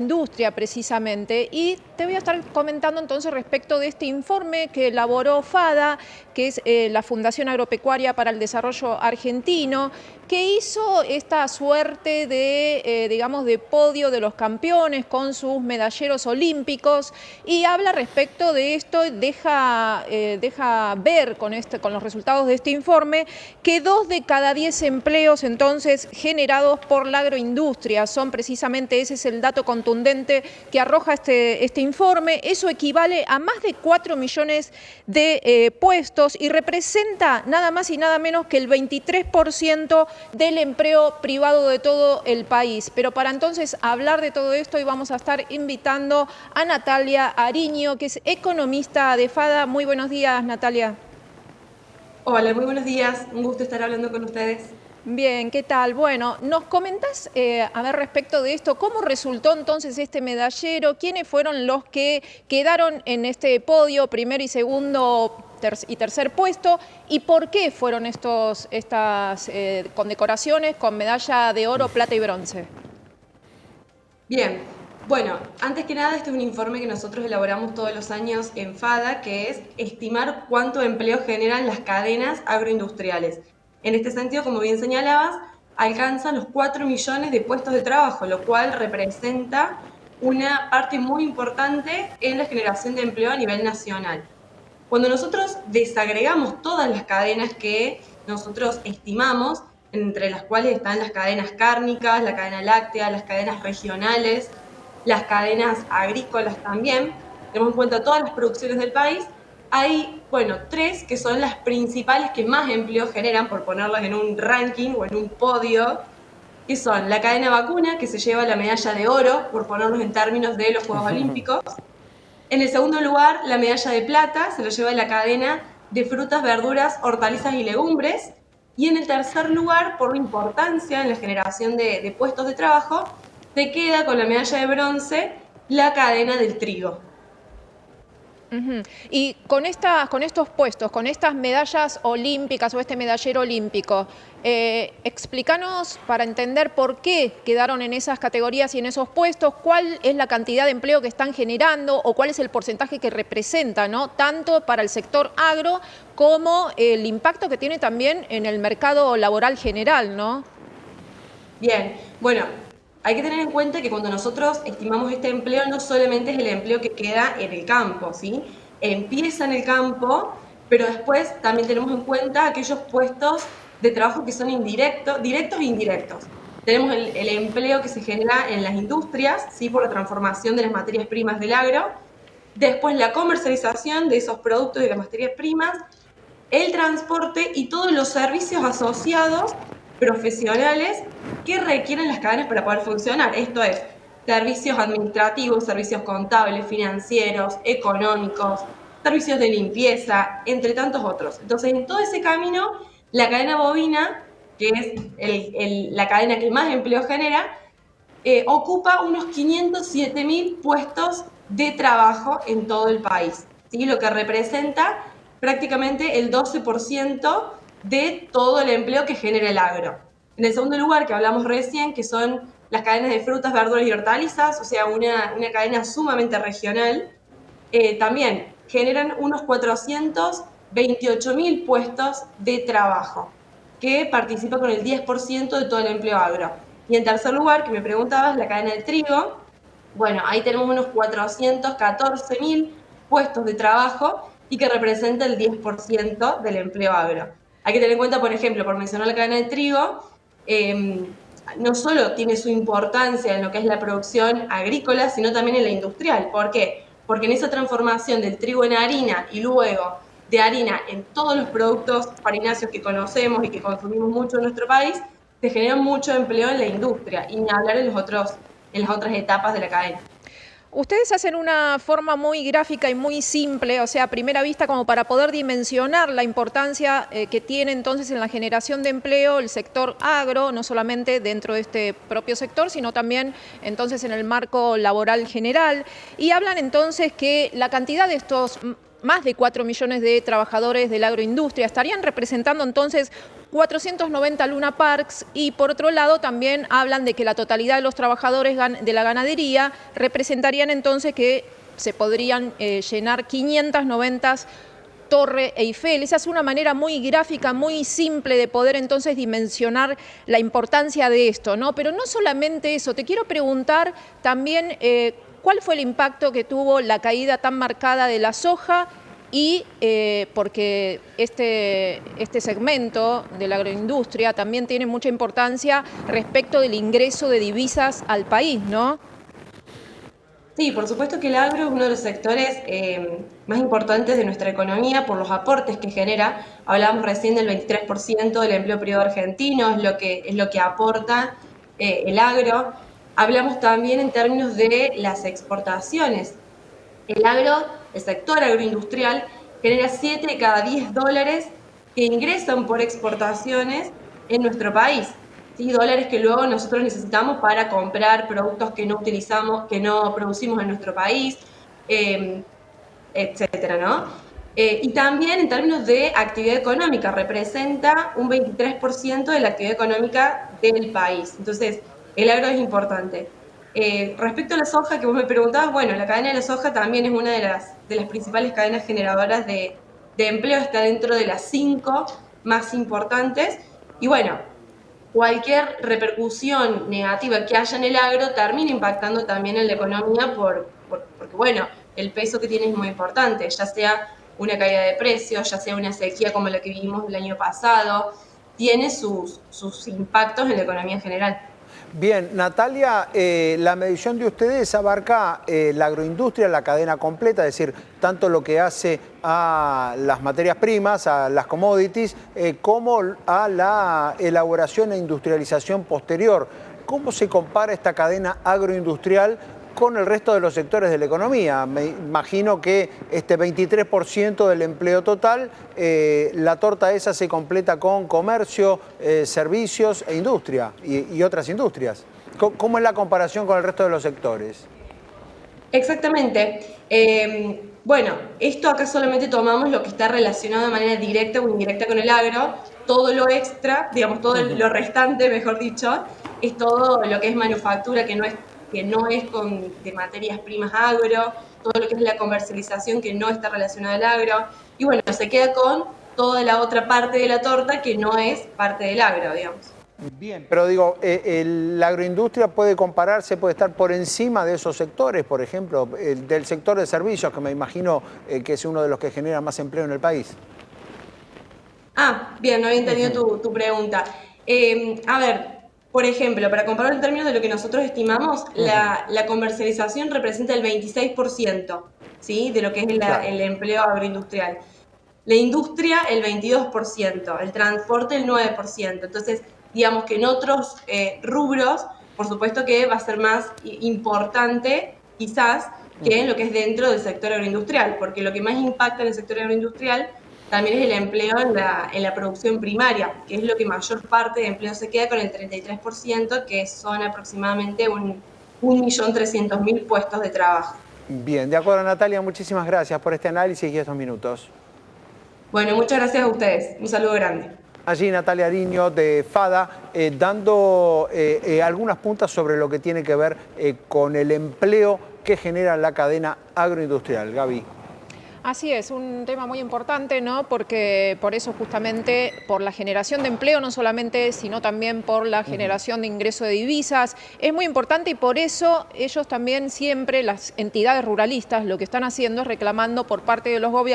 Industria precisamente, y te voy a estar comentando entonces respecto de este informe que elaboró FADA, que es la Fundación Agropecuaria para el Desarrollo Argentino, que hizo esta suerte de, digamos, de podio de los campeones con sus medalleros olímpicos, y habla respecto de esto, deja ver con los resultados de este informe que 2 de cada 10 empleos entonces generados por la agroindustria son precisamente, ese es el dato contundente que arroja este informe. Eso equivale a más de 4 millones de puestos y representa nada más y nada menos que el 23% del empleo privado de todo el país. Pero para entonces hablar de todo esto, hoy vamos a estar invitando a Natalia Ariño, que es economista de FADA. Muy buenos días, Natalia. Hola, muy buenos días. Un gusto estar hablando con ustedes. Bien, ¿qué tal? Bueno, ¿nos comentás, a ver, respecto de esto, cómo resultó entonces este medallero? ¿Quiénes fueron los que quedaron en este podio, primero y segundo y tercer puesto? ¿Y por qué fueron estas condecoraciones con medalla de oro, plata y bronce? Bien, bueno, antes que nada, este es un informe que nosotros elaboramos todos los años en FADA, que es estimar cuánto empleo generan las cadenas agroindustriales. En este sentido, como bien señalabas, alcanzan los 4 millones de puestos de trabajo, lo cual representa una parte muy importante en la generación de empleo a nivel nacional. Cuando nosotros desagregamos todas las cadenas que nosotros estimamos, entre las cuales están las cadenas cárnicas, la cadena láctea, las cadenas regionales, las cadenas agrícolas también, tenemos en cuenta todas las producciones del país, hay, bueno, 3 que son las principales que más empleo generan, por ponerlas en un ranking o en un podio, que son la cadena vacuna, que se lleva la medalla de oro, por ponerlos en términos de los Juegos Olímpicos. En el segundo lugar, la medalla de plata se lo lleva la cadena de frutas, verduras, hortalizas y legumbres. Y en el tercer lugar, por la importancia en la generación de puestos de trabajo, se queda con la medalla de bronce la cadena del trigo. Y con estos puestos, con estas medallas olímpicas o este medallero olímpico, explícanos para entender por qué quedaron en esas categorías y en esos puestos, cuál es la cantidad de empleo que están generando o cuál es el porcentaje que representa, ¿no? Tanto para el sector agro como el impacto que tiene también en el mercado laboral general, ¿no? Bien, bueno, hay que tener en cuenta que cuando nosotros estimamos este empleo, no solamente es el empleo que queda en el campo, ¿sí? Empieza en el campo, pero después también tenemos en cuenta aquellos puestos de trabajo que son indirectos, directos e indirectos. Tenemos el empleo que se genera en las industrias, ¿sí? Por la transformación de las materias primas del agro. Después la comercialización de esos productos y de las materias primas, el transporte y todos los servicios asociados profesionales que requieren las cadenas para poder funcionar. Esto es, servicios administrativos, servicios contables, financieros, económicos, servicios de limpieza, entre tantos otros. Entonces, en todo ese camino, la cadena bovina, que es la cadena que más empleo genera, ocupa unos 507.000 puestos de trabajo en todo el país, ¿sí? Lo que representa prácticamente el 12% de todo el empleo que genera el agro. En el segundo lugar, que hablamos recién, que son las cadenas de frutas, verduras y hortalizas, o sea, una cadena sumamente regional, también generan unos 428.000 puestos de trabajo, que participa con el 10% de todo el empleo agro. Y en tercer lugar, que me preguntabas, la cadena del trigo, bueno, ahí tenemos unos 414.000 puestos de trabajo y que representa el 10% del empleo agro. Hay que tener en cuenta, por ejemplo, por mencionar la cadena de trigo, no solo tiene su importancia en lo que es la producción agrícola, sino también en la industrial. ¿Por qué? Porque en esa transformación del trigo en harina y luego de harina en todos los productos farináceos que conocemos y que consumimos mucho en nuestro país, se genera mucho empleo en la industria y ni hablar en las otras etapas de la cadena. Ustedes hacen una forma muy gráfica y muy simple, o sea, a primera vista, como para poder dimensionar la importancia que tiene entonces en la generación de empleo el sector agro, no solamente dentro de este propio sector, sino también entonces en el marco laboral general. Y hablan entonces que la cantidad de estos más de 4 millones de trabajadores de la agroindustria. Estarían representando entonces 490 Luna Parks y por otro lado también hablan de que la totalidad de los trabajadores de la ganadería representarían entonces que se podrían llenar 590 Torre Eiffel. Esa es una manera muy gráfica, muy simple de poder entonces dimensionar la importancia de esto, ¿no? Pero no solamente eso, te quiero preguntar también cuál fue el impacto que tuvo la caída tan marcada de la soja y porque este segmento de la agroindustria también tiene mucha importancia respecto del ingreso de divisas al país, ¿no? Sí, por supuesto que el agro es uno de los sectores más importantes de nuestra economía por los aportes que genera. Hablábamos recién del 23% del empleo privado argentino, es lo que aporta el agro. Hablamos también en términos de las exportaciones. El sector agroindustrial, genera 7 de cada 10 dólares que ingresan por exportaciones en nuestro país. ¿Sí? Dólares que luego nosotros necesitamos para comprar productos que no utilizamos, que no producimos en nuestro país, etcétera, ¿no? Y también en términos de actividad económica, representa un 23% de la actividad económica del país. Entonces, el agro es importante. Respecto a la soja que vos me preguntabas, bueno, la cadena de la soja también es una de las principales cadenas generadoras de empleo, está dentro de las 5 más importantes. Y bueno, cualquier repercusión negativa que haya en el agro termina impactando también en la economía porque, bueno, el peso que tiene es muy importante, ya sea una caída de precios, ya sea una sequía como la que vivimos el año pasado, tiene sus impactos en la economía en general. Bien, Natalia, la medición de ustedes abarca la agroindustria, la cadena completa, es decir, tanto lo que hace a las materias primas, a las commodities, como a la elaboración e industrialización posterior. ¿Cómo se compara esta cadena agroindustrial con el resto de los sectores de la economía? Me imagino que este 23% del empleo total, la torta esa se completa con comercio, servicios e industria y otras industrias. ¿Cómo es la comparación con el resto de los sectores? Exactamente. Bueno, esto acá solamente tomamos lo que está relacionado de manera directa o indirecta con el agro. Todo lo extra, digamos, todo lo restante, mejor dicho, es todo lo que es manufactura, que no es de materias primas agro, todo lo que es la comercialización que no está relacionada al agro. Y bueno, se queda con toda la otra parte de la torta que no es parte del agro, digamos. Bien, pero digo, la agroindustria puede compararse, puede estar por encima de esos sectores, por ejemplo, del sector de servicios, que me imagino que es uno de los que genera más empleo en el país. Ah, bien, no había entendido tu pregunta. A ver, por ejemplo, para comparar en términos de lo que nosotros estimamos, la comercialización representa el 26%, ¿sí? De lo que es el empleo agroindustrial. La industria el 22%, el transporte el 9%. Entonces, digamos que en otros rubros, por supuesto que va a ser más importante quizás que en lo que es dentro del sector agroindustrial, porque lo que más impacta en el sector agroindustrial también es el empleo en la producción primaria, que es lo que mayor parte de empleo se queda con el 33%, que son aproximadamente 1.300.000 puestos de trabajo. Bien, de acuerdo, Natalia, muchísimas gracias por este análisis y estos minutos. Bueno, muchas gracias a ustedes. Un saludo grande. Allí Natalia Ariño de FADA dando algunas puntas sobre lo que tiene que ver con el empleo que genera la cadena agroindustrial. Gaby. Así es, un tema muy importante, ¿no? Porque por eso justamente, por la generación de empleo, no solamente, sino también por la generación de ingreso de divisas, es muy importante y por eso ellos también siempre, las entidades ruralistas, lo que están haciendo es reclamando por parte de los gobiernos